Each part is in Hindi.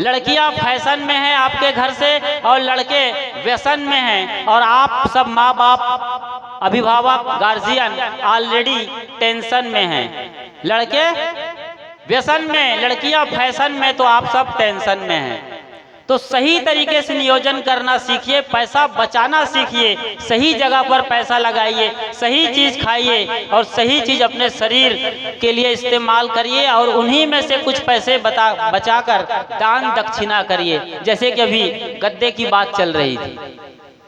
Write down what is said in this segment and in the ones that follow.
लड़कियां फैशन में हैं आपके घर से और लड़के व्यसन में हैं, और आप सब माँ बाप, अभिभावक, गार्जियन ऑलरेडी टेंशन में हैं। लड़के व्यसन में, लड़कियां फैशन में, तो आप सब टेंशन में हैं। तो सही तरीके से नियोजन करना सीखिए, पैसा बचाना सीखिए, सही जगह पर पैसा लगाइए, सही चीज़ खाइए और सही चीज़ अपने शरीर के लिए इस्तेमाल करिए, और उन्हीं में से कुछ पैसे बचाकर दान दक्षिणा करिए। जैसे कि अभी गद्दे की बात चल रही थी,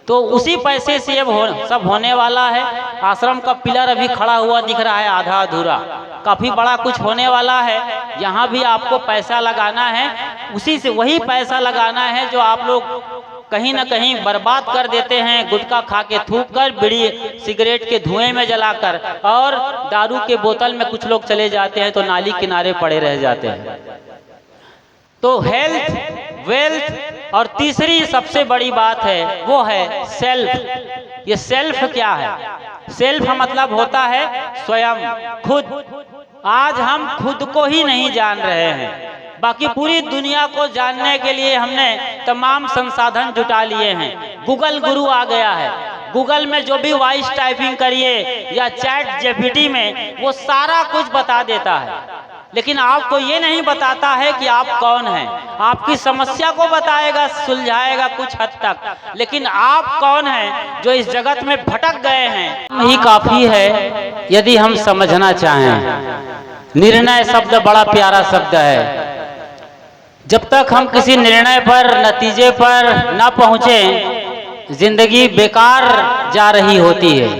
तो उसी पैसे से अब सब होने वाला है। आश्रम का पिलर अभी खड़ा हुआ दिख रहा है आधा अधूरा, काफ़ी बड़ा कुछ होने वाला है। यहाँ भी आपको पैसा लगाना है, उसी से वही पैसा लगाना है जो आप लोग कहीं ना कहीं बर्बाद कर देते हैं, गुटखा खा के थूक कर, बीड़ी सिगरेट के धुएं में जलाकर, और दारू के बोतल में कुछ लोग चले जाते हैं तो नाली किनारे पड़े रह जाते हैं। तो हेल्थ, वेल्थ, और तीसरी सबसे बड़ी बात है वो है सेल्फ। ये सेल्फ क्या है? सेल्फ मतलब होता है स्वयं, खुद। आज हम खुद को ही नहीं जान रहे हैं, बाकी पूरी दुनिया को जानने के लिए हमने तमाम संसाधन जुटा लिए हैं। गूगल गुरु आ गया है, गूगल में जो भी वॉइस टाइपिंग करिए या चैट जीपीटी में, वो सारा कुछ बता देता है, लेकिन आपको ये नहीं बताता है कि आप कौन हैं। आपकी समस्या को बताएगा, सुलझाएगा कुछ हद तक, लेकिन आप कौन हैं जो इस जगत में भटक गए हैं ही काफ़ी है यदि हम समझना चाहें। निर्णय शब्द बड़ा प्यारा शब्द है। जब तक हम किसी निर्णय पर, नतीजे पर न पहुँचे, जिंदगी बेकार जा रही होती है।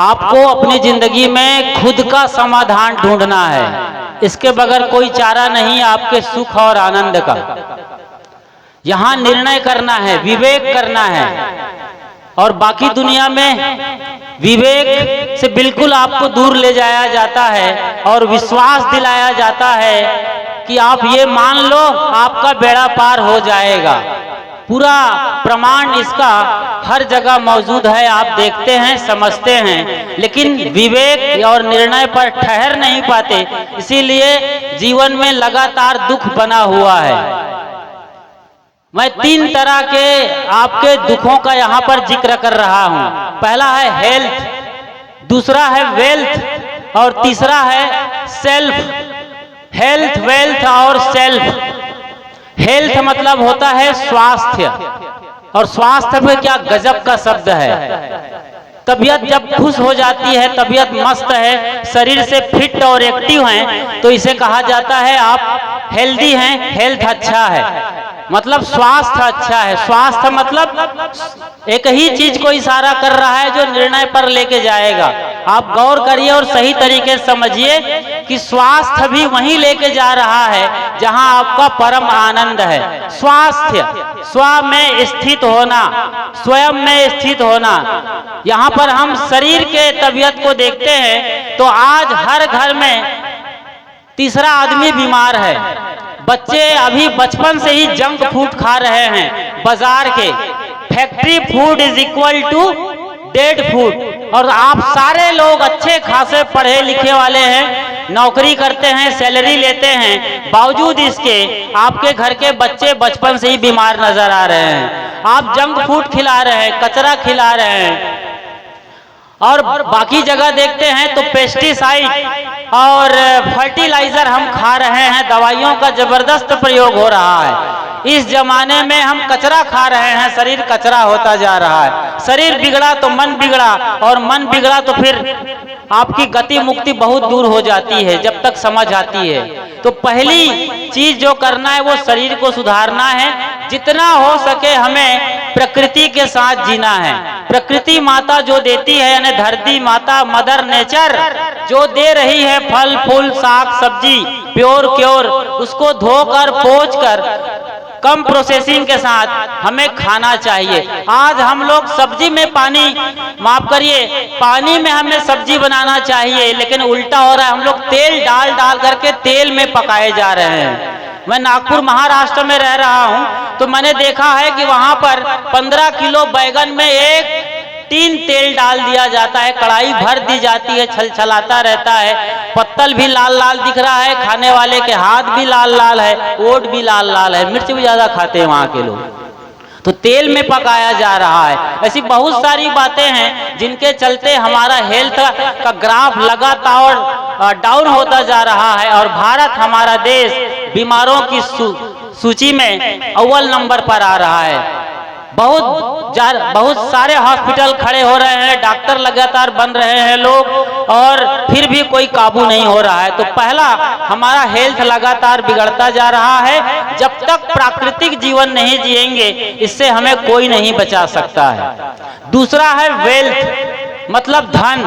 आपको अपनी जिंदगी में खुद का समाधान ढूंढना है, इसके बगैर कोई चारा नहीं आपके सुख और आनंद का। यहाँ निर्णय करना है, विवेक करना है, और बाकी दुनिया में विवेक से बिल्कुल आपको दूर ले जाया जाता है और विश्वास दिलाया जाता है कि आप ये मान लो आपका बेड़ा पार हो जाएगा। पूरा प्रमाण इसका हर जगह मौजूद है, आप देखते हैं, समझते हैं, लेकिन विवेक और निर्णय पर ठहर नहीं पाते, इसीलिए जीवन में लगातार दुख बना हुआ है। मैं 3 तरह के आपके दुखों का यहाँ पर जिक्र कर रहा हूँ। पहला है हेल्थ, दूसरा है वेल्थ, और तीसरा है सेल्फ। हेल्थ, वेल्थ और सेल्फ। हेल्थ मतलब होता है स्वास्थ्य, और स्वास्थ्य में क्या गजब का शब्द है। तबीयत जब खुश हो जाती है, तबीयत मस्त है, शरीर से फिट और एक्टिव हैं, तो इसे कहा जाता है आप हेल्दी हैं, हेल्थ अच्छा है, मतलब स्वास्थ्य अच्छा है। स्वास्थ्य मतलब एक ही चीज को इशारा कर रहा है जो निर्णय पर लेके जाएगा। आप गौर करिए और सही तरीके से समझिए कि स्वास्थ्य भी वहीं लेके जा रहा है जहां आपका परम आनंद है। स्वास्थ्य, स्व में स्थित होना, स्वयं में स्थित होना। यहाँ पर हम शरीर के तबीयत को देखते हैं तो आज हर घर में तीसरा आदमी बीमार है। बच्चे अभी बचपन से ही जंक फूड खा रहे हैं बाजार के। Factory food is equal to dead food. और आप सारे लोग अच्छे खासे पढ़े लिखे वाले हैं, नौकरी करते हैं, सैलरी लेते हैं, बावजूद इसके आपके घर के बच्चे बचपन से ही बीमार नजर आ रहे हैं। आप जंक फूड खिला रहे हैं, कचरा खिला रहे हैं, और बाकी जगह देखते हैं तो पेस्टिसाइड और फर्टिलाइजर हम खा रहे हैं, दवाइयों का जबरदस्त प्रयोग हो रहा है। इस जमाने में हम कचरा खा रहे हैं, शरीर कचरा होता जा रहा है। शरीर बिगड़ा तो मन बिगड़ा, और मन बिगड़ा तो फिर आपकी गति मुक्ति बहुत दूर हो जाती है जब तक समझ आती है। तो पहली चीज जो करना है वो शरीर को सुधारना है। जितना हो सके हमें प्रकृति के साथ जीना है। प्रकृति माता जो देती है, यानी धरती माता, मदर नेचर जो दे रही है फल फूल साग सब्जी प्योर क्योर, उसको धोकर पोंछ कर कम प्रोसेसिंग के साथ हमें खाना चाहिए। आज हम लोग सब्जी में पानी, माफ करिए, पानी में हमें सब्जी बनाना चाहिए, लेकिन उल्टा हो रहा है। हम लोग तेल डाल डाल करके तेल में पकाए जा रहे हैं। मैं नागपुर महाराष्ट्र में रह रहा हूं, तो मैंने देखा है कि वहां पर 15 किलो बैगन में 1 तीन तेल डाल दिया जाता है, कढ़ाई भर दी जाती है, छलछलाता रहता है, पत्तल भी लाल लाल दिख रहा है, खाने वाले के हाथ भी लाल लाल है, ओट भी लाल लाल है, मिर्च भी ज्यादा खाते हैं वहां के लोग, तो तेल में पकाया जा रहा है। ऐसी बहुत सारी बातें हैं जिनके चलते हमारा हेल्थ का ग्राफ लगातार डाउन होता जा रहा है और भारत हमारा देश बीमारों की सूची में अव्वल नंबर पर आ रहा है। बहुत सारे हॉस्पिटल खड़े हो रहे हैं, डॉक्टर लगातार बन रहे हैं लोग, और फिर भी कोई काबू नहीं हो रहा है। तो पहला, हमारा हेल्थ लगातार बिगड़ता जा रहा है। जब तक प्राकृतिक जीवन नहीं जिएंगे, इससे हमें कोई नहीं बचा सकता है। दूसरा है वेल्थ, मतलब धन,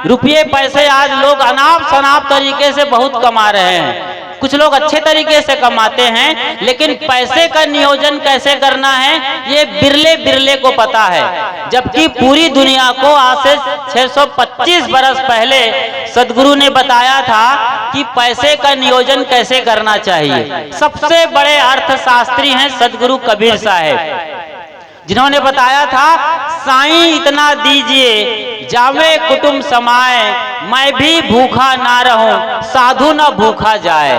रुपये पैसे। आज लोग अनाप शनाप तरीके से बहुत कमा रहे हैं, कुछ लोग अच्छे तरीके से कमाते हैं, लेकिन पैसे का नियोजन कैसे करना है ये बिरले बिरले को पता है। जबकि पूरी दुनिया को आज से 625 बरस पहले सदगुरु ने बताया था कि पैसे का नियोजन कैसे करना चाहिए। सबसे बड़े अर्थशास्त्री हैं सदगुरु कबीर साहब, जिन्होंने बताया था, साईं इतना दीजिए जावे कुटुंब समाए, मैं भी भूखा ना रहूं साधु ना भूखा जाए।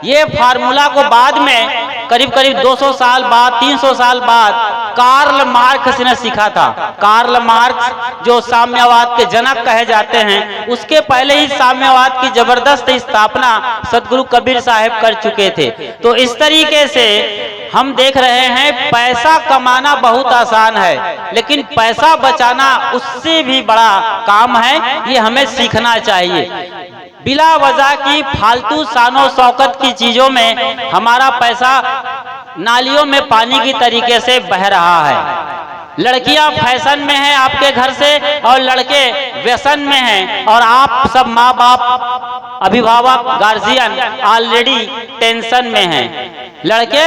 ये फार्मूला को बाद में करीब 200 साल बाद, 300 साल बाद कार्ल मार्क्स ने सीखा था। कार्ल मार्क्स जो साम्यवाद के जनक कहे जाते हैं, उसके पहले ही साम्यवाद की जबरदस्त स्थापना सदगुरु कबीर साहब कर चुके थे। तो इस तरीके से हम देख रहे हैं, पैसा कमाना बहुत आसान है, लेकिन पैसा बचाना उससे भी बड़ा काम है। ये हमें सीखना चाहिए। बिला वजह की फालतू शानो शौकत की चीजों में हमारा पैसा नालियों में पानी की तरीके से बह रहा है। लड़कियां फैशन में हैं आपके घर से, और लड़के व्यसन में हैं, और आप सब माँ बाप, अभिभावक, गार्जियन ऑलरेडी टेंशन में हैं। लड़के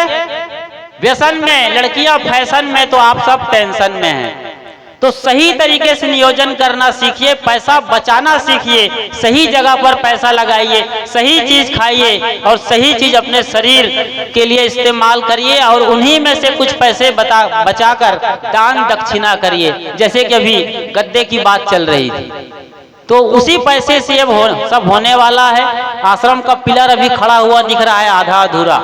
व्यसन में, लड़कियां फैशन में, तो आप सब टेंशन में हैं। तो सही तरीके से नियोजन करना सीखिए, पैसा बचाना सीखिए, सही जगह पर पैसा लगाइए, सही चीज खाइए और सही चीज अपने शरीर के लिए इस्तेमाल करिए, और उन्हीं में से कुछ पैसे बचाकर दान दक्षिणा करिए। जैसे कि अभी गद्दे की बात चल रही थी, तो उसी पैसे से अब सब होने वाला है। आश्रम का पिलर अभी खड़ा हुआ दिख रहा है आधा अधूरा,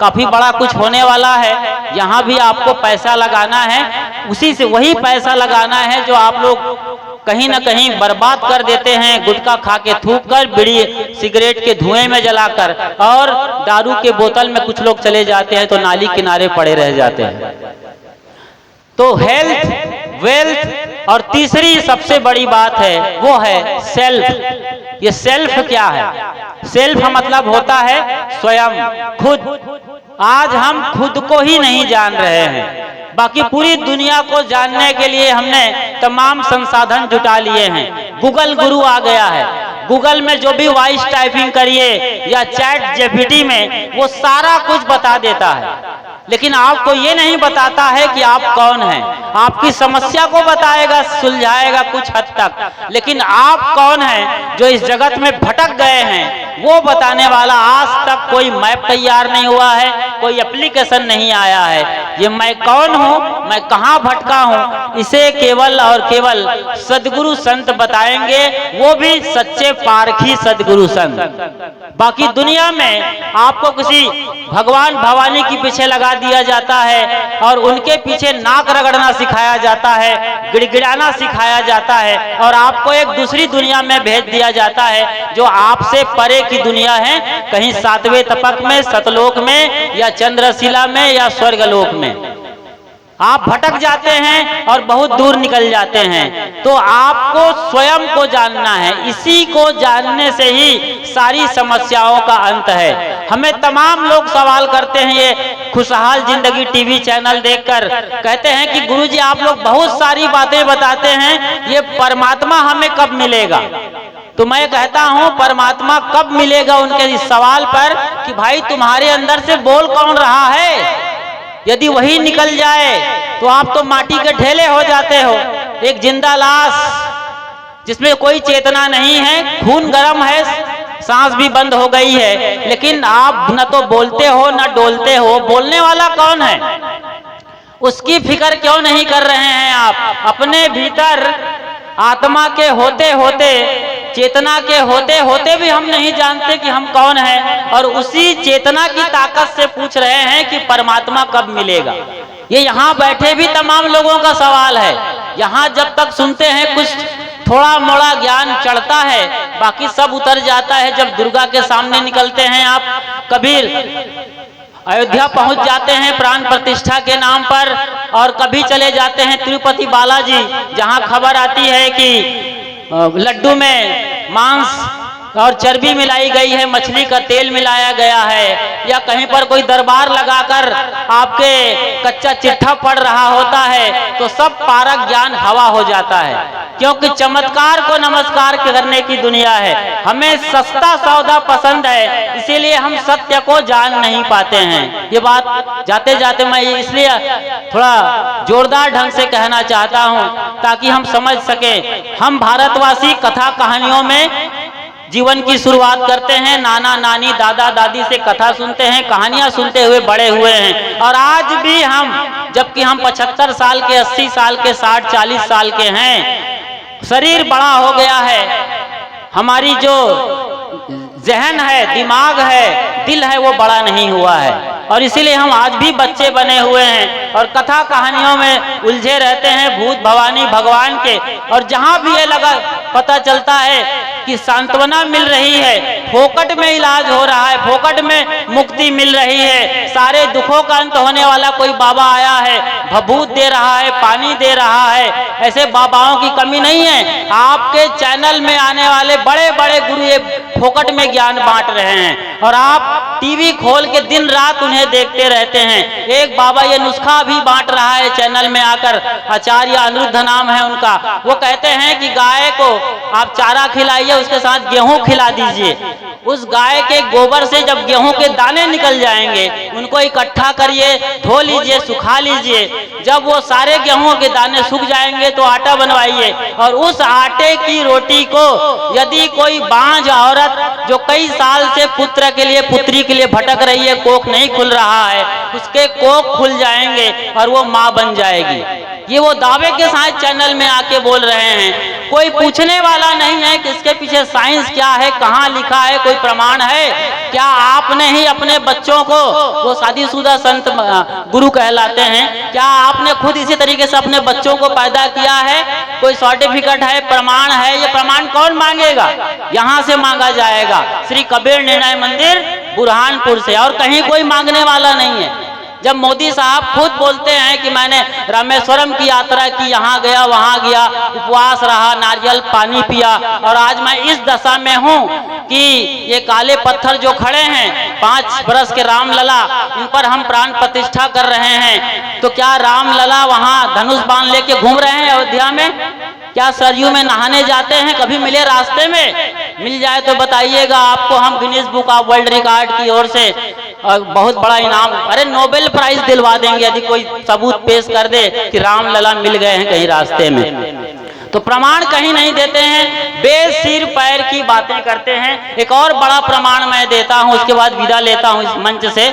काफी बड़ा कुछ होने वाला है। यहाँ भी आपको पैसा लगाना है, उसी से वही पैसा लगाना है जो आप लोग कहीं ना कहीं बर्बाद कर देते हैं, गुटखा खा के थूक कर, बीड़ी सिगरेट के धुएं में जलाकर, और दारू के बोतल में कुछ लोग चले जाते हैं तो नाली किनारे पड़े रह जाते हैं। तो हेल्थ, वेल्थ, और तीसरी सबसे बड़ी बात है वो है सेल्फ। ये सेल्फ क्या है? सेल्फ मतलब होता है स्वयं, खुद। आज हम खुद को ही नहीं जान रहे हैं, बाकी पूरी दुनिया को जानने के लिए हमने तमाम संसाधन जुटा लिए हैं। गूगल गुरु आ गया है, गूगल में जो भी वॉइस टाइपिंग करिए या चैट जीपीटी में, वो सारा कुछ बता देता है, लेकिन आपको ये नहीं बताता है कि आप कौन हैं। आपकी समस्या को बताएगा, सुलझाएगा कुछ हद तक, लेकिन आप कौन हैं जो इस जगत में भटक गए हैं, वो बताने वाला आज तक कोई मैप तैयार नहीं हुआ है, कोई एप्लीकेशन नहीं आया है। ये मैं कौन हूँ, मैं कहाँ भटका हूँ, इसे केवल और केवल सदगुरु संत बताएंगे, वो भी सच्चे पारखी सदगुरु संत। बाकी दुनिया में आपको किसी भगवान भवानी के पीछे लगा दिया जाता है और उनके पीछे नाक रगड़ना सिखाया जाता है, गिड़गिड़ाना सिखाया जाता है, और आपको एक दूसरी दुनिया में भेज दिया जाता है जो आपसे परे की दुनिया है, कहीं सातवें तपक में, सतलोक में, या चंद्रशिला में, या स्वर्गलोक में। आप भटक जाते हैं और बहुत दूर निकल जाते हैं। तो आपको स्वयं को जानना है, इसी को जानने से ही सारी समस्याओं का अंत है। हमें तमाम लोग सवाल करते हैं, ये खुशहाल जिंदगी टीवी चैनल देखकर, कहते हैं कि गुरुजी आप लोग बहुत सारी बातें बताते हैं, ये परमात्मा हमें कब मिलेगा? तो मैं कहता हूं परमात्मा कब मिलेगा उनके इस सवाल पर कि भाई तुम्हारे अंदर से बोल कौन रहा है? यदि वही निकल जाए तो आप तो माटी के ढेले हो जाते हो, एक जिंदा लाश जिसमें कोई चेतना नहीं है, खून गर्म है, सांस भी बंद हो गई है, लेकिन आप न तो बोलते हो न डोलते हो। बोलने वाला कौन है? उसकी फिक्र क्यों नहीं कर रहे हैं आप? अपने भीतर आत्मा के होते होते, चेतना के होते होते भी हम नहीं जानते कि हम कौन हैं, और उसी चेतना की ताकत से पूछ रहे हैं कि परमात्मा कब मिलेगा। ये यहाँ बैठे भी तमाम लोगों का सवाल है। यहाँ जब तक सुनते हैं कुछ थोड़ा मोड़ा ज्ञान चढ़ता है, बाकी सब उतर जाता है जब दुर्गा के सामने निकलते हैं। आप कबीर अयोध्या पहुंच जाते हैं प्राण प्रतिष्ठा के नाम पर, और कभी चले जाते हैं तिरुपति बालाजी, जहां खबर आती है कि लड्डू में मांस और चर्बी मिलाई गई है, मछली का तेल मिलाया गया है, या कहीं पर कोई दरबार लगाकर आपके कच्चा चिट्ठा पड़ रहा होता है, तो सब पारक ज्ञान हवा हो जाता है। क्योंकि चमत्कार को नमस्कार करने की दुनिया है। हमें सस्ता सौदा पसंद है, इसीलिए हम सत्य को जान नहीं पाते हैं। ये बात जाते जाते मैं इसलिए थोड़ा जोरदार ढंग से कहना चाहता हूँ ताकि हम समझ सके। हम भारतवासी कथा कहानियों में जीवन की शुरुआत करते हैं, नाना नानी दादा दादी से कथा सुनते हैं, कहानियां सुनते हुए बड़े हुए हैं। और आज भी हम, जबकि हम 75 साल के, 80 साल के, 60-40 साल के हैं, शरीर बड़ा हो गया है, हमारी जो जहन है, दिमाग है, दिल है, वो बड़ा नहीं हुआ है, और इसीलिए हम आज भी बच्चे बने हुए हैं और कथा कहानियों में उलझे रहते हैं, भूत भवानी भगवान के। और जहां भी ये लगा पता चलता है कि सांत्वना मिल रही है, फोकट में इलाज हो रहा है, फोकट में मुक्ति मिल रही है, सारे दुखों का अंत होने वाला कोई बाबा आया है, भभूत दे रहा है, पानी दे रहा है, ऐसे बाबाओं की कमी नहीं है। आपके चैनल में आने वाले बड़े बड़े गुरु ये फोकट में ज्ञान बांट रहे हैं, और आप टीवी खोल के दिन रात उन्हें देखते रहते हैं। एक बाबा ये नुस्खा भी बांट रहा है चैनल में आकर, आचार्य अनिरुद्ध नाम है उनका। वो कहते हैं कि गाय को आप चारा खिलाइए, उसके साथ गेहूं खिला दीजिए, उस गाय के गोबर से जब गेहूं के दाने निकल जाएंगे, उनको इकट्ठा करिए, धो लीजिए, सुखा लीजिए, जब वो सारे गेहूं के दाने सूख जाएंगे तो आटा बनवाइए, और उस आटे की रोटी को यदि कोई बांझ औरत जो कई साल से पुत्र के लिए, पुत्री के लिए भटक रही है, कोख नहीं खुल रहा है, उसके कोख खुल जाएंगे और वो माँ बन जाएगी। ये वो दावे के साथ चैनल में आके बोल रहे हैं। कोई पूछने वाला नहीं है कि इसके पीछे साइंस क्या है, कहाँ लिखा है, कोई प्रमाण है क्या? आपने ही अपने बच्चों को, वो शादीशुदा संत गुरु कहलाते हैं, क्या आपने खुद इसी तरीके से अपने बच्चों को पैदा किया है? कोई सर्टिफिकेट है, प्रमाण है? ये प्रमाण कौन मांगेगा? यहाँ से मांगा जाएगा, श्री कबीर निर्णय मंदिर बुरहानपुर से, और कहीं कोई मांगने वाला नहीं है। जब मोदी साहब खुद बोलते हैं कि मैंने रामेश्वरम की यात्रा की, यहाँ गया वहाँ गया, उपवास रहा, नारियल पानी पिया, और आज मैं इस दशा में हूँ कि ये काले पत्थर जो खड़े हैं, 5 बरस के रामलला, इन पर हम प्राण प्रतिष्ठा कर रहे हैं। तो क्या रामलला वहाँ धनुष बाण लेके घूम रहे हैं अयोध्या में? क्या सरयू में नहाने जाते हैं? कभी मिले रास्ते में? मिल जाए तो बताइएगा, आपको हम Guinness book of world record की ओर से बहुत बड़ा इनाम, अरे नोबेल प्राइज दिलवा देंगे यदि कोई सबूत पेश कर दे कि रामलला मिल गए हैं कहीं रास्ते में। तो प्रमाण कहीं नहीं देते हैं, बेसिर पैर की बातें करते हैं। एक और बड़ा प्रमाण मैं देता हूं, उसके बाद विदा लेता हूं इस मंच से।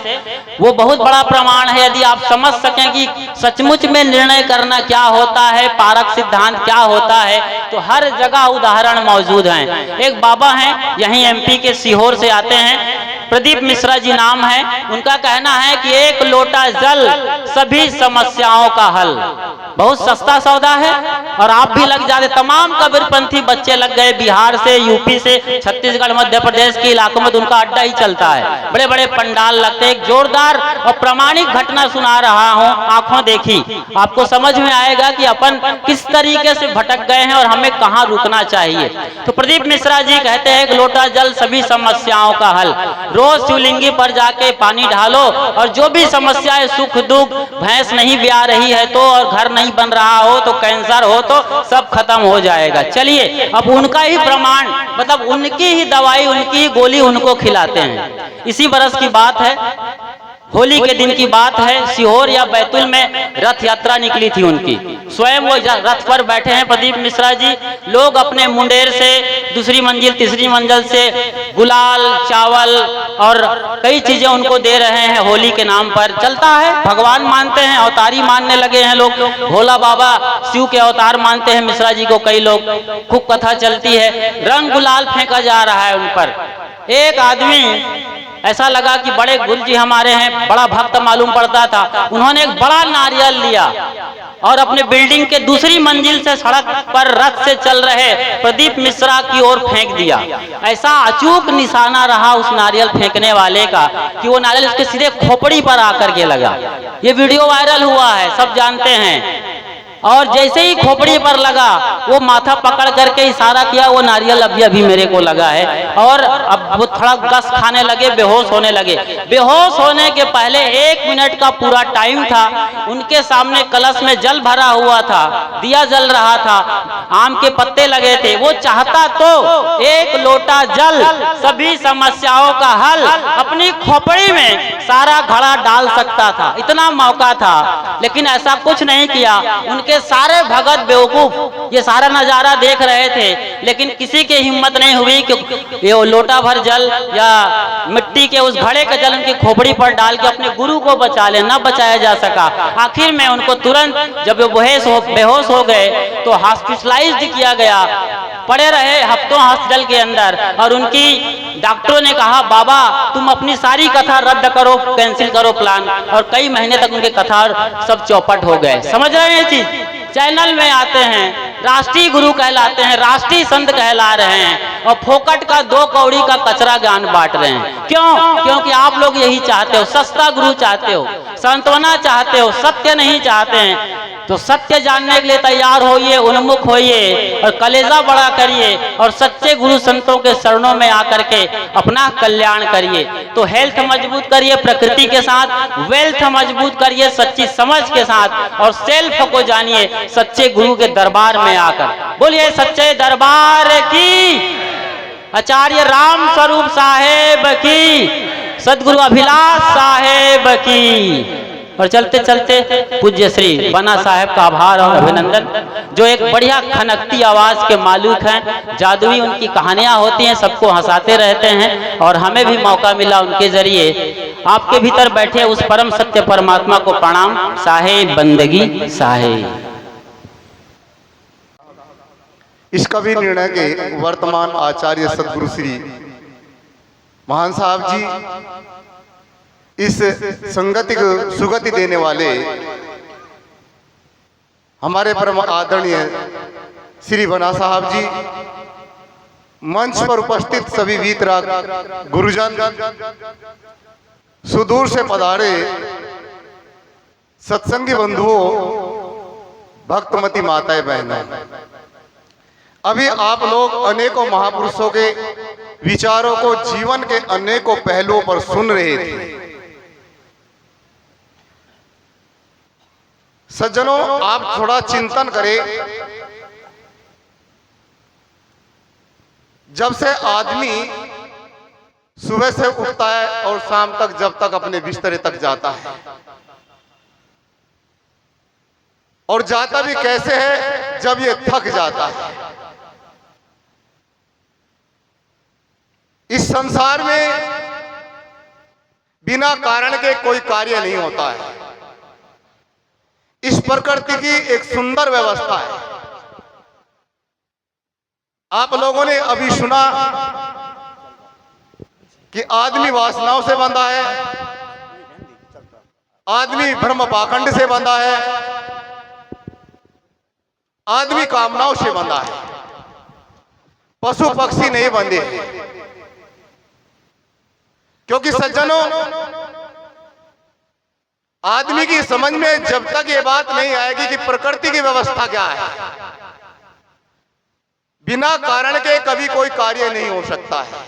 वो बहुत बड़ा प्रमाण है, यदि आप समझ सकें कि सचमुच में निर्णय करना क्या होता है, पारक सिद्धांत क्या होता है, तो हर जगह उदाहरण मौजूद हैं। एक बाबा हैं, यहीं एमपी के सीहोर से आते हैं, प्रदीप मिश्रा जी नाम है। उनका कहना है कि 1 लोटा जल सभी समस्याओं का हल। बहुत सस्ता सौदा है, और आप भी लग जाते। तमाम कबीरपंथी बच्चे लग गए, बिहार से, यूपी से, छत्तीसगढ़, मध्य प्रदेश के इलाकों में उनका अड्डा ही चलता है। बड़े बड़े पंडाल लगते हैं। एक जोरदार और प्रामाणिक घटना सुना रहा हूं, आंखों देखी, आपको समझ में आएगा कि अपन किस तरीके से भटक गए हैं और हमें कहां रुकना चाहिए। तो प्रदीप मिश्रा जी कहते हैं 1 लोटा जल सभी समस्याओं का हल। रोज शिवलिंगी पर जाके पानी ढालो, और जो भी समस्याएं, सुख दुख, भैंस नहीं ब्याह रही है तो, और घर नहीं बन रहा हो तो, कैंसर हो तो, सब खत्म हो जाएगा। चलिए, अब उनका ही प्रमाण, मतलब उनकी ही दवाई, उनकी ही गोली उनको खिलाते हैं। इसी बरस की बात है, होली के दिन की बात है, सीहोर या बैतूल में रथ यात्रा निकली थी उनकी। स्वयं वो रथ पर बैठे हैं प्रदीप मिश्रा जी। लोग अपने मुंडेर से दूसरी मंजिल तीसरी मंजिल से गुलाल चावल और कई चीजें उनको दे रहे हैं होली के नाम पर। चलता है, भगवान मानते हैं, अवतारी मानने लगे हैं लोग। भोला बाबा शिव के अवतार मानते हैं मिश्रा जी को कई लोग। खूब कथा चलती है, रंग गुलाल फेंका जा रहा है उन पर। एक आदमी ऐसा लगा कि बड़े गुरुजी हमारे हैं, बड़ा भक्त मालूम पड़ता था। उन्होंने एक बड़ा नारियल लिया और अपने बिल्डिंग के दूसरी मंजिल से सड़क पर रथ से चल रहे प्रदीप मिश्रा की ओर फेंक दिया। ऐसा अचूक निशाना रहा उस नारियल फेंकने वाले का कि वो नारियल उसके सीधे खोपड़ी पर आकर के लगा। ये वीडियो वायरल हुआ है, सब जानते हैं। और जैसे ही खोपड़ी पर लगा, वो माथा पकड़ करके इशारा किया, वो नारियल अभी अभी मेरे को लगा है। और अब वो थोड़ा गस खाने लगे, बेहोश होने लगे। बेहोश होने के पहले 1 मिनट का पूरा टाइम था। उनके सामने कलश में जल भरा हुआ था, दिया जल रहा था, आम के पत्ते लगे थे। वो चाहता तो 1 लोटा जल सभी समस्याओं का हल अपनी खोपड़ी में सारा घड़ा डाल सकता था, इतना मौका था। लेकिन ऐसा कुछ नहीं किया। उनके सारे भगत बेवकूफ ये सारा नजारा देख रहे थे, लेकिन किसी की हिम्मत नहीं हुई कि ये लोटा भर जल या मिट्टी के उस घड़े का जल उनकी खोपड़ी पर डाल के अपने गुरु को बचा ले। न बचाया जा सका। आखिर में उनको तुरंत जब वो बेहोश हो गए तो हॉस्पिटलाइज्ड किया गया। पड़े रहे हफ्तों हॉस्पिटल के अंदर। और उनकी डॉक्टरों ने कहा, बाबा तुम अपनी सारी कथा रद्द करो, कैंसिल करो प्लान। और कई महीने तक उनके कथा सब चौपट हो गए। समझ रहे हैं चीज? चैनल में आते हैं, राष्ट्रीय गुरु कहलाते हैं, राष्ट्रीय संत कहला रहे हैं, और फोकट का 2 कौड़ी का कचरा ज्ञान बांट रहे हैं। क्यों? क्योंकि आप लोग यही चाहते हो, सस्ता गुरु चाहते हो, सांत्वना चाहते हो, सत्य नहीं चाहते हैं। तो सत्य जानने के लिए तैयार होइए, उन्मुख होइए और कलेजा बड़ा करिए और सच्चे गुरु संतों के शरणों में आकर के अपना कल्याण करिए। तो हेल्थ मजबूत करिए प्रकृति के साथ, वेल्थ मजबूत करिए सच्ची समझ के साथ, और सेल्फ को जानिए सच्चे गुरु के दरबार में आकर। बोलिए सच्चे दरबार की, आचार्य राम स्वरूप साहेब की, सदगुरु अभिलाष साहेब की। और चलते चलते पूज्य श्री बना साहेब का आभार और अभिनंदन, जो एक बढ़िया खनकती आवाज के मालिक हैं। जादुई उनकी कहानियां होती हैं, सबको हंसाते रहते हैं। और हमें भी मौका मिला उनके जरिए आपके भीतर बैठे उस परम सत्य परमात्मा को प्रणाम। साहेब बंदगी साहेब। इस कवि निर्णय के वर्तमान आचार्य सदगुरु श्री महान साहब जी, इस संगति को सुगति देने वाले हमारे परम आदरणीय श्री बना साहब जी, मंच पर उपस्थित सभी वीतराग गुरुजन, सुदूर से पधारे सत्संगी बंधुओं, भक्तमती माताएं बहनें, अभी आप लोग अनेकों महापुरुषों के विचारों को जीवन के अनेकों पहलुओं पर सुन रहे थे। सज्जनों, आप थोड़ा चिंतन करें। जब से आदमी सुबह से उठता है और शाम तक, जब तक अपने बिस्तरे तक जाता है, और जाता भी कैसे है, जब ये थक जाता है। इस संसार में बिना कारण के कोई कार्य नहीं होता है। इस प्रकृति की एक सुंदर व्यवस्था है। आप लोगों ने अभी सुना कि आदमी वासनाओं से बंधा है, आदमी भ्रम पाखंड से बंधा है, आदमी कामनाओं से बंधा है, पशु पक्षी नहीं बंधे हैं। क्योंकि सज्जनों, आदमी की समझ में जब तक ये बात नहीं आएगी कि प्रकृति की व्यवस्था क्या है, बिना कारण के कभी कोई कार्य नहीं हो सकता है।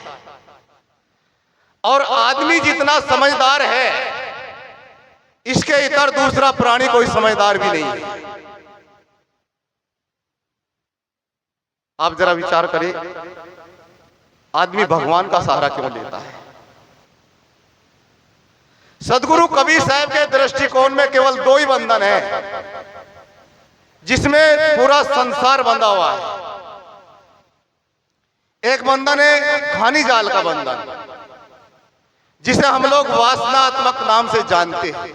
और आदमी जितना समझदार है, इसके इतर दूसरा प्राणी कोई समझदार भी नहीं है। आप जरा विचार करें, आदमी भगवान का सहारा क्यों लेता है? सदगुरु कबीर साहब के दृष्टिकोण में केवल दो ही बंधन है जिसमें पूरा संसार बंधा हुआ है। एक बंधन है खानी जाल का बंधन, जिसे हम लोग वासनात्मक नाम से जानते हैं।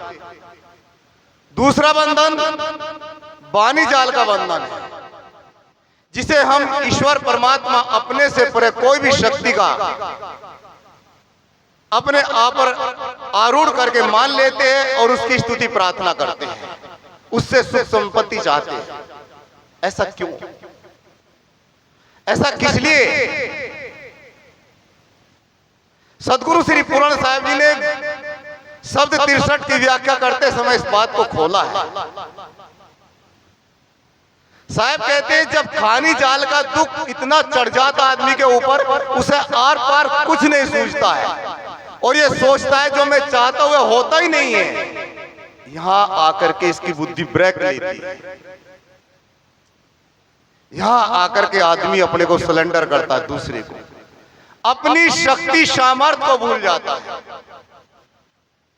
दूसरा बंधन बानी जाल का बंधन है, जिसे हम ईश्वर परमात्मा अपने से परे कोई भी शक्ति का अपने आप पर आरूढ़ करके मान लेते हैं और उसकी स्तुति प्रार्थना करते हैं, उससे सुख संपत्ति चाहते हैं। ऐसा क्यों? ऐसा किस लिए? सदगुरु श्री पूर्ण साहब जी ने शब्द 63 की व्याख्या करते समय इस बात को खोला है। साहब कहते हैं जब खानी जाल का दुख इतना चढ़ जाता आदमी के ऊपर, उसे आर पार कुछ नहीं सूझता है और ये सोचता है जो मैं चाहता हूं होता ही नहीं है। यहां आकर के इसकी बुद्धि ब्रेक लेती है। यहां आकर के आदमी अपने को सरेंडर करता है, दूसरे को, अपनी शक्ति सामर्थ्य को भूल जाता है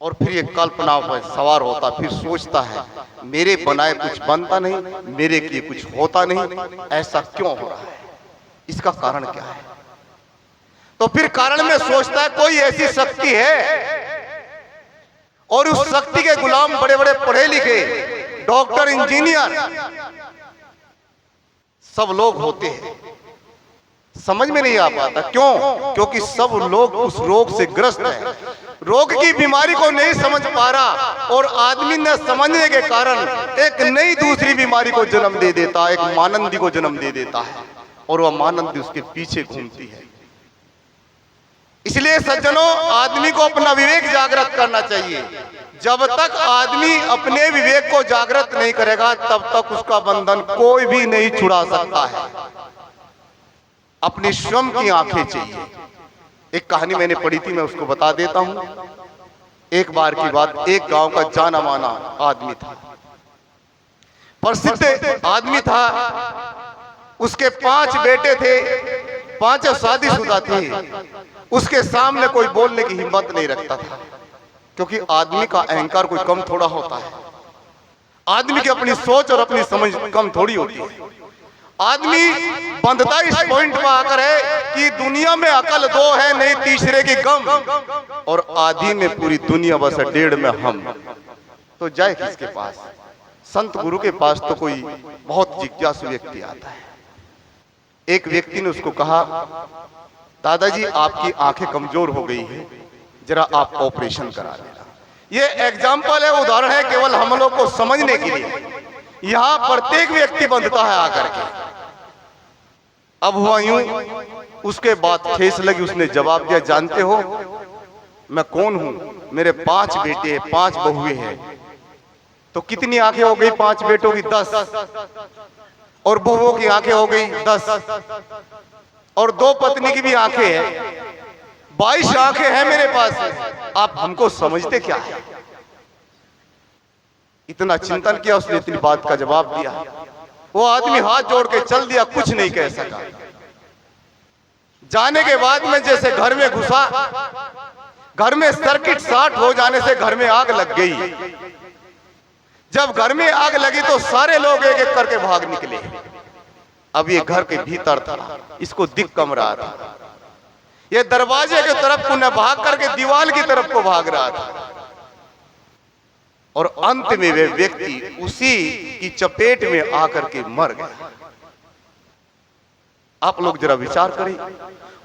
और फिर ये कल्पना पर सवार होता, फिर सोचता है मेरे बनाए कुछ बनता नहीं, मेरे किए कुछ होता नहीं, ऐसा क्यों हो रहा है, इसका कारण क्या है? तो फिर कारण में सोचता है कोई ऐसी शक्ति है, और उस शक्ति के गुलाम बड़े बड़े पढ़े लिखे डॉक्टर, इंजीनियर सब लोग होते हैं। समझ में नहीं आ पाता, क्यों? क्योंकि सब लोग उस रोग से ग्रस्त हैं, रोग की बीमारी को नहीं समझ पा रहा, और आदमी न समझने के कारण एक नई दूसरी बीमारी को जन्म दे देता है, एक मानंदी को जन्म दे देता है, और वह मानंदी उसके पीछे घूमती है। इसलिए सज्जनों, आदमी को अपना विवेक जागृत करना चाहिए। जब तक आदमी अपने विवेक को जागृत नहीं करेगा तब तक उसका बंधन कोई भी नहीं छुड़ा सकता है। अपनी स्वयं की आंखें चाहिए। एक कहानी मैंने पढ़ी थी, मैं उसको बता देता हूं। एक बार की बात, एक गांव का जाना माना आदमी था, प्रसिद्ध आदमी था। उसके 5 बेटे थे, 5 शादीशुदा थे। उसके सामने कोई बोलने की हिम्मत नहीं रखता था, क्योंकि आदमी का अहंकार कोई कम थोड़ा होता है। आदमी की अपनी सोच और अपनी समझ कम थोड़ी होती है। आदमी बंधता इस पॉइंट पर आकर है कि दुनिया में अकल 2 है, नहीं तीसरे की गम, और आधी में पूरी दुनिया बस 1.5 में हम। तो जाए किसके पास? संत गुरु के पास तो कोई बहुत जिज्ञासु व्यक्ति आता है। एक व्यक्ति ने उसको कहा, दादाजी आपकी आंखें कमजोर हो गई है, जरा आप ऑपरेशन करा लेना। ये एग्जाम्पल है, उदाहरण है, केवल हम लोग को समझने के लिए। यहां प्रत्येक व्यक्ति बंधता है आकर के। अब हुआ यूं, उसके बाद ठेस लगी, उसने जवाब दिया, जानते हो मैं कौन हूं? मेरे 5 बेटे हैं, 5 बहुएं हैं। तो कितनी आंखें हो गई 5 बेटों की? 10। और बहुओं की आंखें हो गई 10, और 2 पत्नी की भी आंखें हैं, 22 आंखें हैं मेरे पास। आप हमको समझते क्या है? इतना चिंतन किया, उसने इतनी बात का जवाब दिया। वो आदमी हाथ जोड़ के चल दिया, कुछ नहीं कह सका। जाने के बाद में जैसे घर में घुसा, घर में सर्किट शॉर्ट हो जाने से घर में आग लग गई। जब घर में आग लगी तो सारे लोग एक एक करके भाग निकले। अब ये घर के भीतर था, इसको दिख कम रहा था। ये दरवाजे की तरफ को न भाग करके दीवार की तरफ को भाग रहा था, और अंत में वे व्यक्ति उसी की चपेट में आकर के मर गया। आप लोग जरा विचार करें,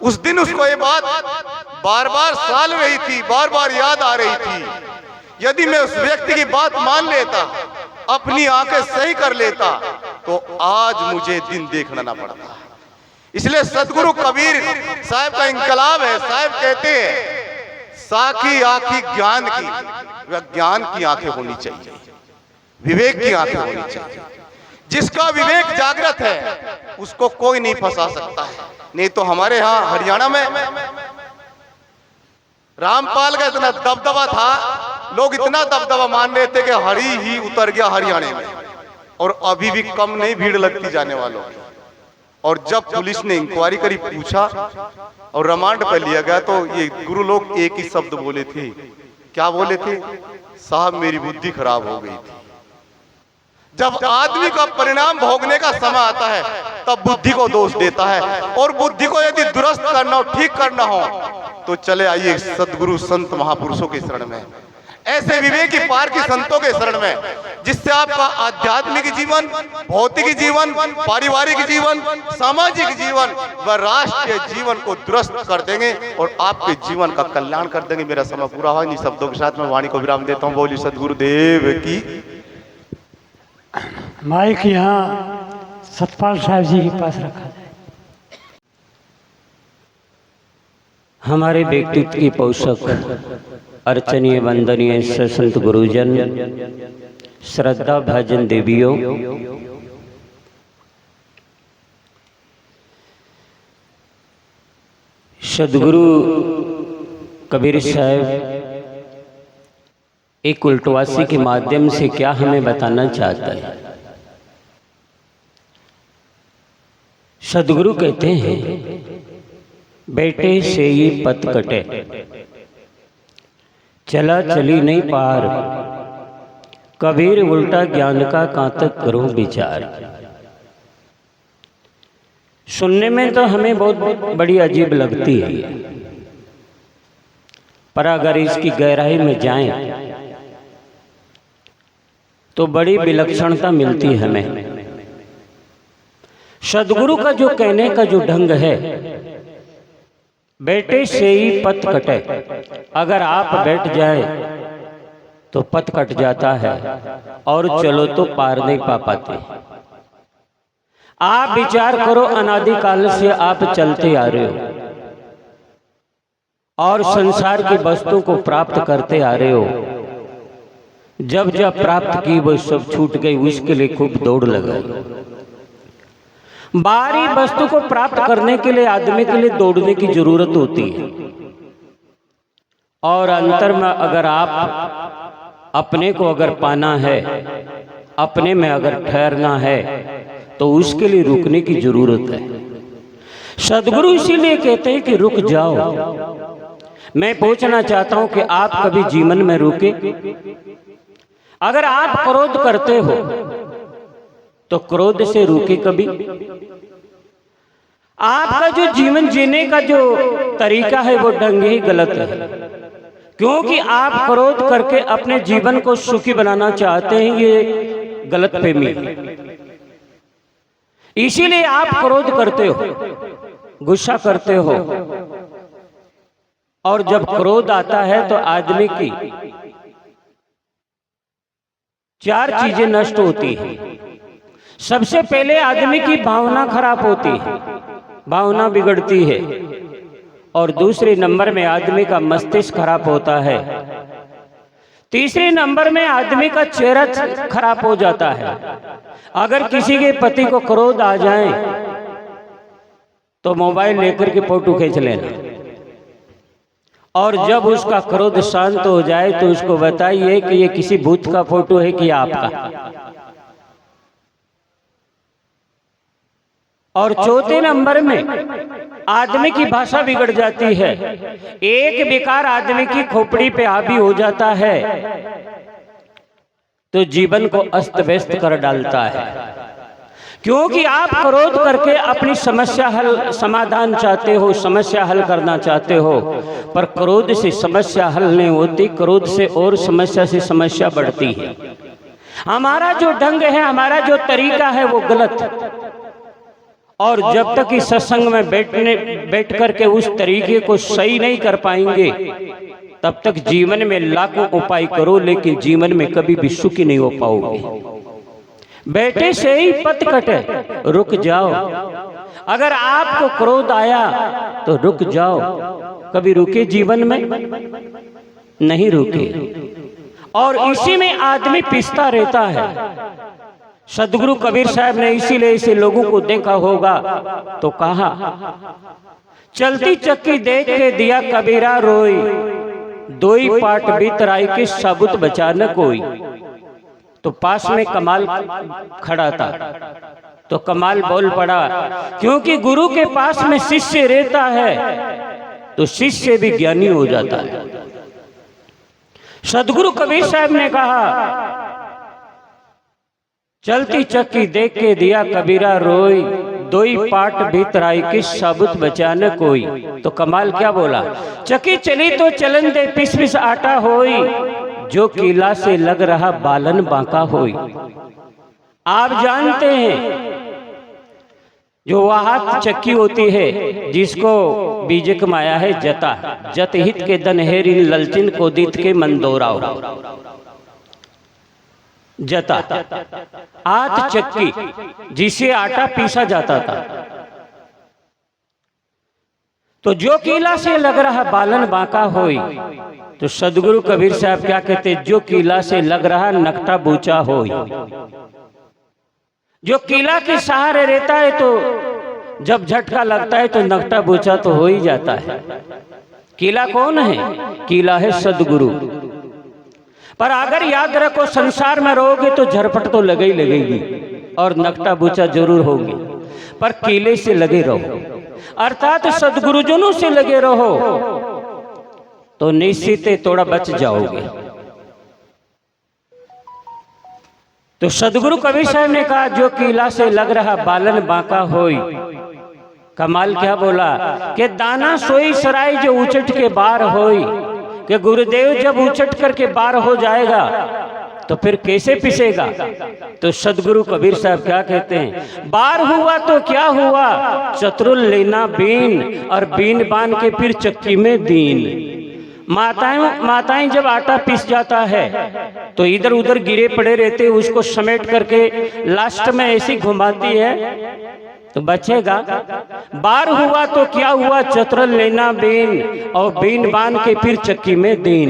उस दिन उसको ये बात बार बार साल रही थी, बार बार याद आ रही थी। यदि मैं उस व्यक्ति की बात मान लेता, अपनी आंखें सही कर लेता, तो आज मुझे दिन देखना ना पड़ता। इसलिए सदगुरु कबीर साहब का इंकलाब है। साहब कहते हैं, साखी आंखी ज्ञान की, वह ज्ञान की आंखें होनी चाहिए, विवेक की आंखें होनी चाहिए। जिसका विवेक जागृत है उसको कोई नहीं फंसा सकता है। नहीं तो हमारे यहाँ हरियाणा में रामपाल का इतना दबदबा था, लोग इतना दबदबा मान रहे थे कि हरी ही उतर गया हरियाणा में, और अभी भी कम नहीं भीड़ लगती जाने वालों की। और जब पुलिस ने इंक्वायरी करी, पूछा और रिमांड पर लिया गया, तो ये गुरु लोग एक ही शब्द बोले थे क्या बोले थे? साहब मेरी बुद्धि खराब हो गई थी। जब आदमी का परिणाम भोगने का समय आता है तब बुद्धि को दोष देता है, और बुद्धि को यदि दुरुस्त करना हो, ठीक करना हो, तो चले आइए सदगुरु संत महापुरुषों के शरण में, ऐसे विवेकी पार की संतों के शरण में, जिससे आपका आध्यात्मिक जीवन, भौतिक जीवन, पारिवारिक जीवन, सामाजिक जीवन व राष्ट्रीय जीवन को दुरुस्त कर देंगे और आपके जीवन का कल्याण कर देंगे। मेरा समय पूरा हुआ, इन शब्दों के साथ मैं वाणी को विराम देता हूँ। बोली सदगुरुदेव की। माइक यहाँ सतपाल साहब जी के पास रखा जाए। हमारे व्यक्तित्व की पोषक अर्चनीय वंदनीय संत गुरुजन, श्रद्धा भाजन देवियों, सदगुरु कबीर साहब एक उल्टवासी के माध्यम से क्या हमें बताना चाहता है। सदगुरु कहते हैं, बेटे से ही पथ कटे, चला चली नहीं पार, कबीर उल्टा ज्ञान का कांतक करो विचार। सुनने में तो हमें बहुत बड़ी अजीब लगती है, पर अगर इसकी गहराई में जाएं तो बड़ी विलक्षणता मिलती है हमें। सदगुरु का जो कहने का जो ढंग है, बेटे से ही पथ कटे, अगर आप बैठ जाए तो पथ कट जाता है और चलो तो पार नहीं पा पाते। आप विचार करो, अनादिकाल से आप चलते आ रहे हो और संसार की वस्तु को प्राप्त करते आ रहे हो। जब जब प्राप्त की वो सब छूट गई, उसके लिए खूब दौड़ लगाई। बाहरी वस्तु को प्राप्त करने के लिए आदमी के लिए दौड़ने की जरूरत होती है, और अंतर में अगर आप अपने को अगर पाना है, अपने में अगर ठहरना है, तो उसके लिए रुकने की जरूरत है। सदगुरु इसीलिए कहते हैं कि रुक जाओ। मैं पूछना चाहता हूं कि आप कभी जीवन में रुके? अगर आप क्रोध करते हो तो क्रोध से रुके कभी? आपका जो जीवन जीने का जो तरीका है वो ढंग ही गलत है, क्योंकि आप क्रोध करके अपने जीवन को सुखी बनाना चाहते हैं, ये गलतफहमी है। इसीलिए आप क्रोध करते हो, गुस्सा करते हो, और जब क्रोध आता है तो आदमी की चार चीजें नष्ट होती हैं। सबसे पहले आदमी की भावना खराब होती है, भावना बिगड़ती है, और दूसरे नंबर में आदमी का मस्तिष्क खराब होता है। तीसरे नंबर में आदमी का चेहरा खराब हो जाता है। अगर किसी के पति को क्रोध आ जाए तो मोबाइल लेकर के फोटो खींच लेना, और जब उसका क्रोध शांत हो जाए तो उसको बताइए कि ये किसी भूत का फोटो है कि आपका। और चौथे नंबर में आदमी की भाषा बिगड़ जाती है। एक विकार आदमी की खोपड़ी पे हावी हो जाता है तो जीवन को अस्त व्यस्त कर डालता है, क्योंकि आप क्रोध करके अपनी समस्या हल समाधान चाहते हो, समस्या हल करना चाहते हो, पर क्रोध से समस्या हल नहीं होती, क्रोध से और समस्या से समस्या बढ़ती है। हमारा जो ढंग है, हमारा जो तरीका है वो गलत, और जब तक इस सत्संग में बैठ करके उस तरीके को सही नहीं कर पाएंगे, तब तक जीवन में लाखों उपाय करो, लेकिन जीवन में कभी भी सुखी नहीं हो पाओगे। बेटे से ही पथ कटे, रुक जाओ। अगर आपको क्रोध आया तो रुक जाओ। कभी रुके जीवन में? नहीं रुके, और इसी में आदमी पिसता रहता है। सदगुरु कबीर साहब ने इसीलिए इसे लोगों को देखा होगा तो कहा, चलती चक्की देख के दिया कबीरा रोई, दोई पाट बीतराई के साबुत बचा न कोई। तो पास में कमाल खड़ा था, तो कमाल बोल पड़ा, क्योंकि गुरु के पास में शिष्य रहता है तो शिष्य भी ज्ञानी हो जाता है। सदगुरु कबीर साहब ने कहा, चलती चक्की देख के दिया कबीरा रोई, दोई पाट भीतर आई किस साबुत बचा न कोई। तो कमाल क्या बोला, चक्की चली तो चलन दे पिस पिस आटा होई, जो कीला से लग रहा बालन बांका होई। आप जानते हैं जो वहां चक्की होती है जिसको बीजक माया है जता, जत हित के दन हेरिन ललचिन को दीत के मंदोराव। जता आत चक्की जिसे आटा पीसा जाता था। तो जो कीला से लग रहा बालन बांका होई, तो सदगुरु कबीर साहब क्या कहते, जो कीला से लग रहा नकटा बूचा होई। जो कीला के सहारे रहता है तो जब झटका लगता है तो नकटा बूचा तो हो ही जाता है। कीला कौन है, कीला है सदगुरु। पर अगर याद रखो संसार में रहोगे तो झरपट तो लगे ही लगेगी और नकटा बूचा जरूर होगी, पर कीले से लगे रहो अर्थात सदगुरुजनों से लगे रहो तो निश्चित थोड़ा बच जाओगे। तो सदगुरु कबीर साहब ने कहा, जो कीला से लग रहा बालन बांका होई। कमाल क्या बोला कि दाना सोई सराय जो उचट के बार होई, कि गुरुदेव जब उचट करके बार हो जाएगा तो फिर कैसे पिसेगा। तो सदगुरु कबीर साहब क्या कहते हैं, बार हुआ तो क्या हुआ, चतुर लेना बीन और बीन बांध के फिर चक्की में दीन। माताएं जब आटा पीस जाता है तो इधर उधर गिरे पड़े रहते, उसको समेट करके लास्ट में ऐसी घुमाती है तो बचेगा। बार हुआ तो क्या हुआ, चतुर लेना बीन और बीन बांध के फिर चक्की में दीन।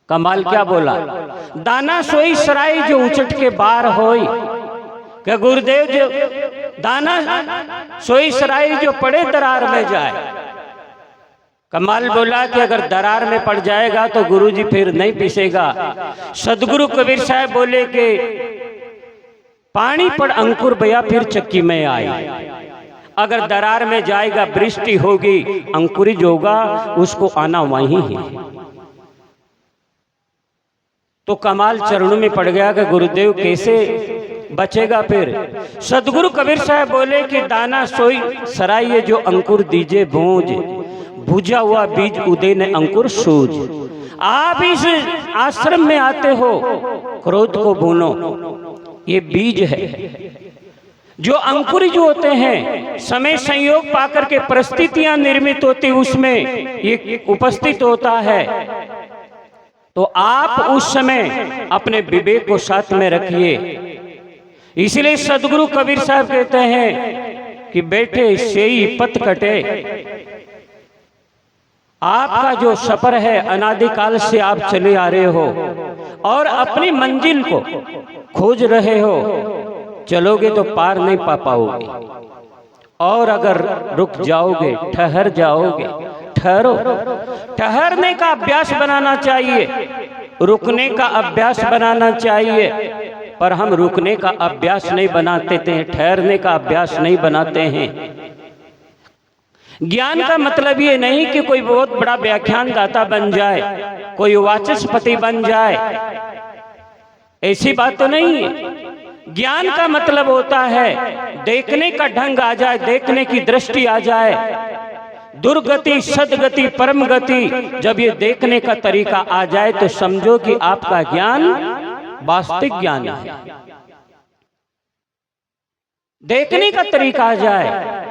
कमाल क्या बोला, दाना सोई सराय जो उचट के बार होई, क्या गुरुदेव जो दाना सोई सराय जो पड़े दरार में जाए। कमाल बोला कि अगर दरार में पड़ जाएगा तो गुरुजी फिर नहीं पीसेगा। सदगुरु कबीर साहब बोले कि पानी पर अंकुर बया फिर चक्की में आई। अगर दरार में जाएगा वृष्टि होगी, अंकुरित होगा, उसको आना वहीं है। तो कमाल चरणों में पड़ गया कि गुरुदेव कैसे बचेगा फिर। सदगुरु कबीर साहब बोले कि दाना सोई सराय जो अंकुर दीजे भूंज, भुजा हुआ बीज उदय ने अंकुर सूझ। आप इस आश्रम में आते हो, क्रोध को भूनो, ये बीज है। जो अंकुर जो होते हैं, समय संयोग पाकर के परिस्थितियां निर्मित होती, उसमें ये उपस्थित होता है। तो आप उस समय अपने विवेक को साथ में रखिए। इसलिए सदगुरु कबीर साहब कहते हैं कि बेटे से ही पत कटे। आपका जो सफर है अनादिकाल से आप चले आ रहे हो और अपनी मंजिल को खोज रहे हो, चलोगे तो पार नहीं पा पाओगे। और अगर रुक जाओगे, ठहर जाओगे, ठहरो। ठहरने का अभ्यास बनाना चाहिए, रुकने का अभ्यास बनाना चाहिए, पर हम रुकने का अभ्यास नहीं बनाते थे, ठहरने का अभ्यास नहीं बनाते हैं। ज्ञान का मतलब ये नहीं कि कोई बहुत बड़ा व्याख्यानदाता बन जाए, कोई वाचस्पति बन जाए, ऐसी बात तो नहीं है। ज्ञान का मतलब होता है देखने का ढंग आ जाए, देखने की दृष्टि आ जाए। दुर्गति, सदगति, परम गति, जब ये देखने का तरीका आ जाए तो समझो कि आपका ज्ञान वास्तविक ज्ञान है। देखने का तरीका आ जाए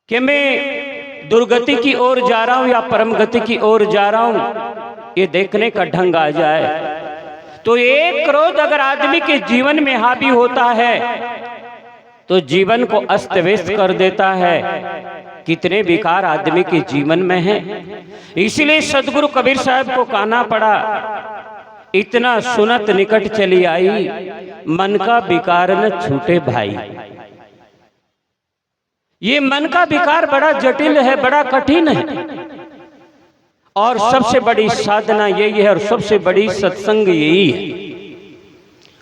कि मैं दुर्गति की ओर जा रहा हूं या परम गति की ओर जा रहा हूं, ये देखने का ढंग आ जाए तो एक क्रोध अगर आदमी के जीवन में हावी होता है तो जीवन को अस्त व्यस्त कर देता है। कितने विकार आदमी के जीवन में हैं। इसलिए सदगुरु कबीर साहब को कहना पड़ा, इतना सुनत निकट चली आई, मन का विकार न छूटे भाई। ये मन का विकार बड़ा जटिल है, बड़ा कठिन है, और सबसे बड़ी साधना यही है और सबसे बड़ी सत्संग यही है।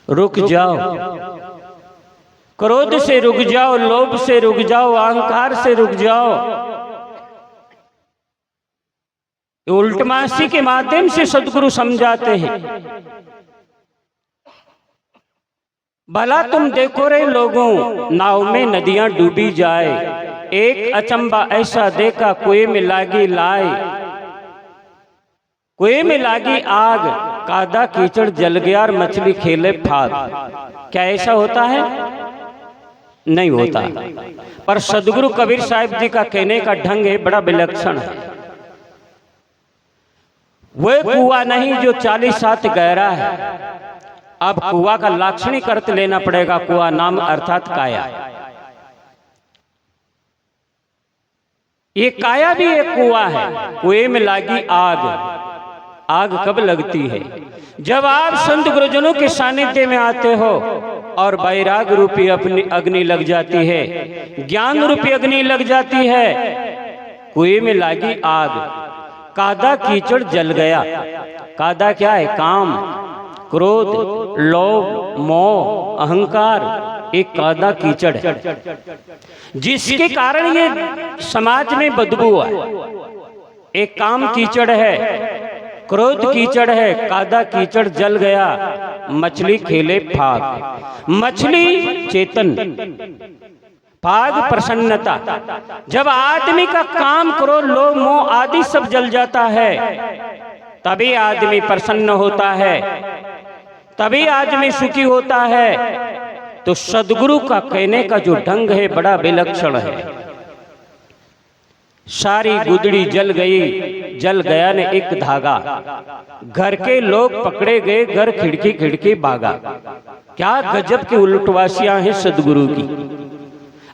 रुक जाओ, क्रोध से रुक जाओ, लोभ से रुक जाओ, अहंकार से रुक जाओ। उल्टमासी के माध्यम से सदगुरु समझाते हैं। भला तुम देखो रे लोगों, नाव में नदियां डूबी जाए, एक अचंबा ऐसा देखा, कुएं में लागी लाए, कुएं में लागी आग, कादा कीचड़ जल गया और मछली खेले फाग। क्या ऐसा होता है? नहीं होता। पर सदगुरु कबीर साहिब जी का कहने का ढंग है, बड़ा विलक्षण है। वह कुआं नहीं जो 40 हाथ गहरा है। अब कुआं का लाक्षणिक अर्थ लेना पड़ेगा। कुआं नाम अर्थात काया। ये काया भी एक कुआं है। कुएं में लागी आग, आग कब लगती है? जब आप संत गुरुजनों के सानिध्य में आते हो और वैराग रूपी अपनी अग्नि लग जाती है, ज्ञान रूपी अग्नि लग जाती है। कुएं में लागी आग, कादा कीचड़ जल गया। कादा क्या है? काम, क्रोध, लोभ, मोह, अहंकार, एक कादा कीचड़ है, जिसके कारण ये समाज में बदबू है। एक काम कीचड़ है, क्रोध कीचड़ है, कादा कीचड़ जल गया, मछली खेले फाग। मछली चेतन, फाग प्रसन्नता। जब आदमी का काम, क्रोध, लोभ, मोह आदि सब जल जाता है, तभी आदमी प्रसन्न होता है, तभी आदमी सुखी होता है। तो सदगुरु का कहने का जो ढंग है बड़ा विलक्षण है। सारी गुदड़ी जल गई, जल गया ने एक धागा, घर के लोग पकड़े गए, घर खिड़की खिड़की भागा। क्या गजब की उलटवासियां हैं सदगुरु की।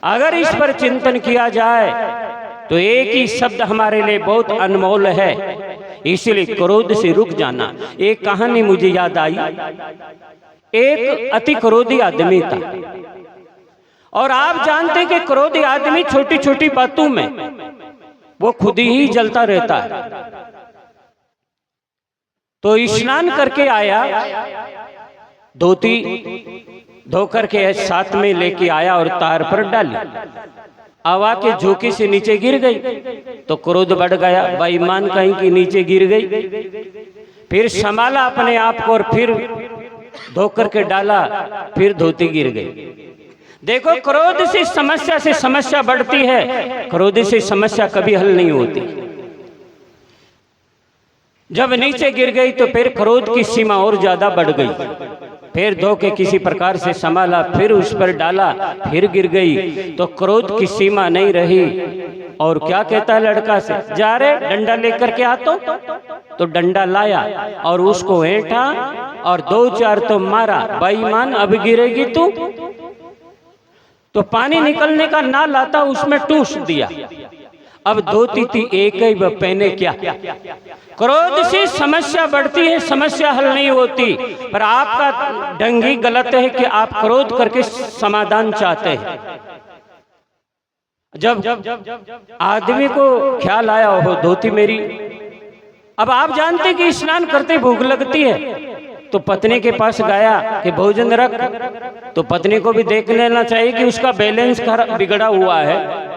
अगर इस पर चिंतन किया जाए तो एक ही शब्द हमारे लिए बहुत अनमोल है, इसलिए क्रोध से रुक जाना। एक कहानी मुझे याद आई। एक अति क्रोधी आदमी था, और आप जानते कि क्रोधी आदमी छोटी छोटी बातों में वो खुद ही जलता रहता है। तो स्नान करके आया, धोती धो करके साथ में लेके आया और तार पर डाली। हवा के झोंके से नीचे गिर गई तो क्रोध बढ़ गया, बेईमान कहीं की नीचे गिर गई। फिर संभाला अपने आप को और फिर धो करके डाला, फिर धोती गिर गई। देखो, क्रोध से समस्या बढ़ती है, क्रोध से समस्या कभी हल नहीं होती। जब नीचे गिर गई तो फिर क्रोध की सीमा और ज्यादा बढ़ गई। फिर धो के किसी प्रकार से संभाला, फिर उस पर डाला, फिर गिर गई तो क्रोध की सीमा नहीं रही। और क्या कहता है लड़का से, जा रे डंडा लेकर के आ। तो डंडा लाया और उसको ऐंठा और 2-4 तो मारा। बेईमान, अब गिरेगी तू। तो पानी निकलने का ना लाता, उसमें टूस दिया। अब धोती थी एक ही, वह पहने क्या। क्रोध से समस्या बढ़ती है, समस्या हल नहीं होती। पर आपका ढंग ही गलत है कि आप क्रोध करके समाधान चाहते हैं। जब आदमी को ख्याल आया हो धोती मेरी, अब आप जानते कि स्नान करते भूख लगती है, तो पत्नी के पास गया कि भोजन रख। तो पत्नी को भी देख लेना चाहिए कि उसका बैलेंस बिगड़ा हुआ है।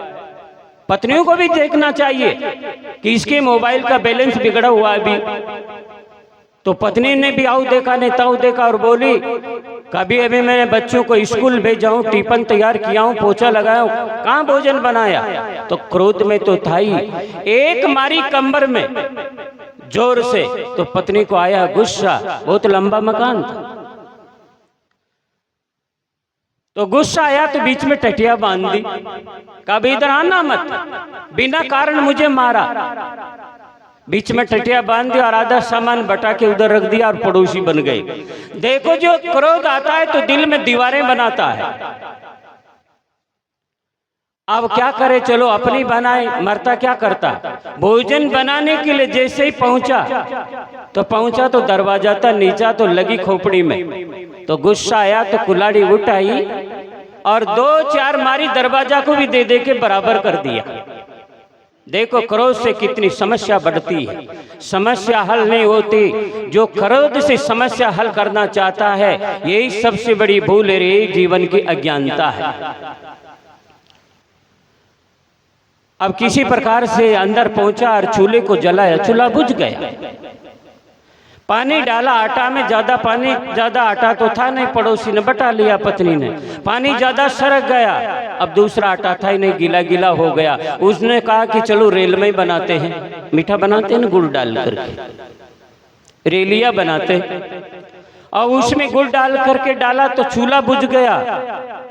पत्नियों को भी देखना चाहिए कि इसके मोबाइल का बैलेंस बिगड़ा हुआ है अभी। तो पत्नी ने भी आऊ देखा नहीं ताऊ देखा और बोली, कभी अभी मैंने बच्चों को स्कूल भेजा हूँ, टिफिन तैयार किया हूँ, पोछा लगाया हूँ, कहाँ भोजन बनाया। तो क्रोध में तो था ही, एक मारी कमर में जोर से, तो पत्नी को आया गुस्सा। बहुत लंबा मकान था, तो गुस्सा आया तो बीच में टटिया बांध दी। कभी इधर आना मत, बिना कारण मुझे मारा। बीच में टटिया बांध दी और आधा सामान बटा के उधर रख दिया और पड़ोसी बन गए। देखो, जो क्रोध आता है तो दिल में दीवारें बनाता है। अब क्या करे, चलो अपनी बनाए, मरता क्या करता। भोजन बनाने के लिए जैसे ही पहुंचा तो दरवाजा था नीचा, तो लगी खोपड़ी में। तो गुस्सा आया तो कुल्हाड़ी उठाई और 2-4 मारी, दरवाजा को भी दे के बराबर कर दिया। देखो, क्रोध से कितनी समस्या बढ़ती है, समस्या हल नहीं होती। जो क्रोध से समस्या हल करना चाहता है, यही सबसे बड़ी भूल है, जीवन की अज्ञानता है। अब किसी प्रकार से अंदर पहुंचा और चूल्हे को जलाया, चूल्हा बुझ गया। पानी डाला आटा में, ज्यादा आटा तो था नहीं, पड़ोसी ने बटा लिया पत्नी ने। पानी ज्यादा सरक गया, अब दूसरा आटा था ही नहीं, गीला गीला हो गया। उसने कहा कि चलो रेल में बनाते हैं, मीठा बनाते हैं ना गुड़ डाल करके, रेलिया बनाते। और उसमें गुड़ डाल करके डाला तो चूल्हा बुझ गया।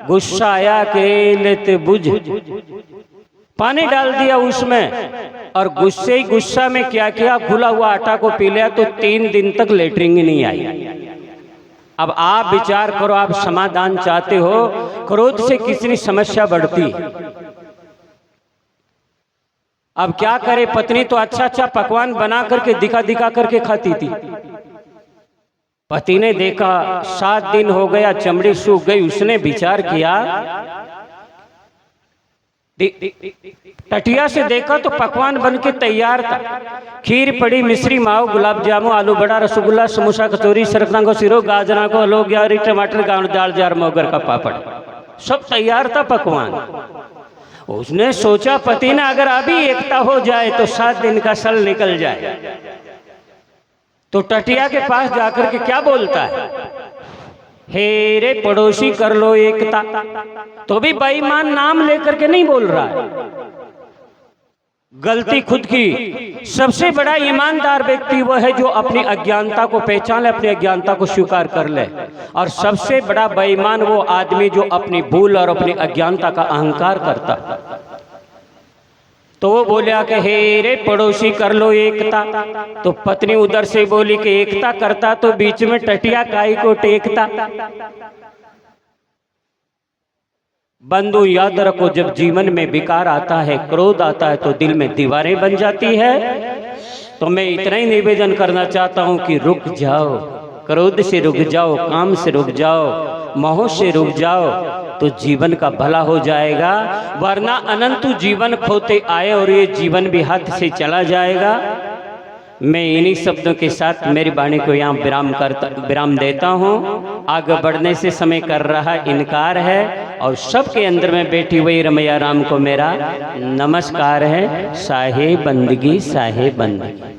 गुस्सा आया कि लेते बुझ, पानी डाल दिया उसमें और गुस्से ही गुस्सा में क्या किया, घुला हुआ आटा को पी लिया तो 3 दिन तक लेटरिन ही नहीं आई। अब आप विचार करो, आप समाधान चाहते हो, क्रोध से कितनी समस्या बढ़ती। अब क्या करे, पत्नी तो अच्छा अच्छा पकवान बना करके दिखा करके खाती थी। पति ने देखा 7 दिन हो गया, चमड़ी सूख गई। उसने विचार किया, टटिया से देखा तो पकवान बन के तैयार था। खीर पड़ी, मिश्री माव, गुलाब जामुन, आलू बड़ा, रसगुल्ला, समोसा, कचौरी, सरकना को सिरो, गाजरा को हलवा, ग्यारी, टमाटर, गांव, दाल, जार, मोगर का पापड़, सब तैयार था पकवान। उसने सोचा पति ने अगर अभी एकता हो जाए तो 7 दिन का सल निकल जाए। तो टटिया के पास जाकर के क्या बोलता है, हे रे पड़ोसी कर लो एकता। तो भी बेईमान नाम लेकर के नहीं बोल रहा है, गलती खुद की। सबसे बड़ा ईमानदार व्यक्ति वह है जो अपनी अज्ञानता को पहचान ले, अपनी अज्ञानता को स्वीकार कर ले। और सबसे बड़ा बेईमान वो आदमी जो अपनी भूल और अपनी अज्ञानता का अहंकार करता। तो वो बोला कि हे रे पड़ोसी कर लो एकता। तो पत्नी उधर से बोली कि एकता करता तो बीच में टटिया काई को टेकता। बंधु याद रखो, जब जीवन में विकार आता है, क्रोध आता है, तो दिल में दीवारें बन जाती है। तो मैं इतना ही निवेदन करना चाहता हूं कि रुक जाओ, क्रोध से रुक जाओ, काम से रुक जाओ, मोह से रुक जाओ, तो जीवन का भला हो जाएगा। वरना अनंत जीवन खोते आए और ये जीवन भी हाथ से चला जाएगा। मैं इन्हीं शब्दों के साथ मेरी वाणी को यहाँ विराम देता हूँ। आगे बढ़ने से समय कर रहा इनकार है और सबके अंदर में बैठी हुई रमैया राम को मेरा नमस्कार है। साहे बंदगी, साहे बंदगी।